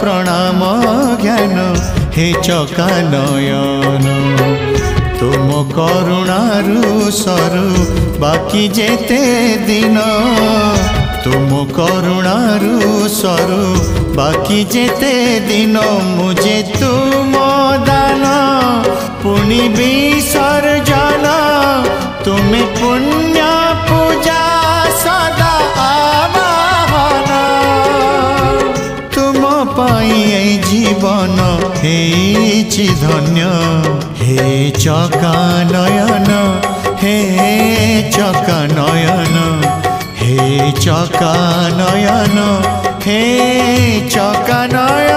प्रणाम ज्ञान हे चका नयन तुम करुणारु सरु बाकी जेते दिन तुम करुणारु सरु बाकी जेते दिन मुझे तुम दान पुनि विसर्जन तुम्हें पुण्य पूजा सदा आवाहन तुम पाई जीवन हेछि धन्य हे चका नयन हे चका नयन हे चका नयन हे चका नयन।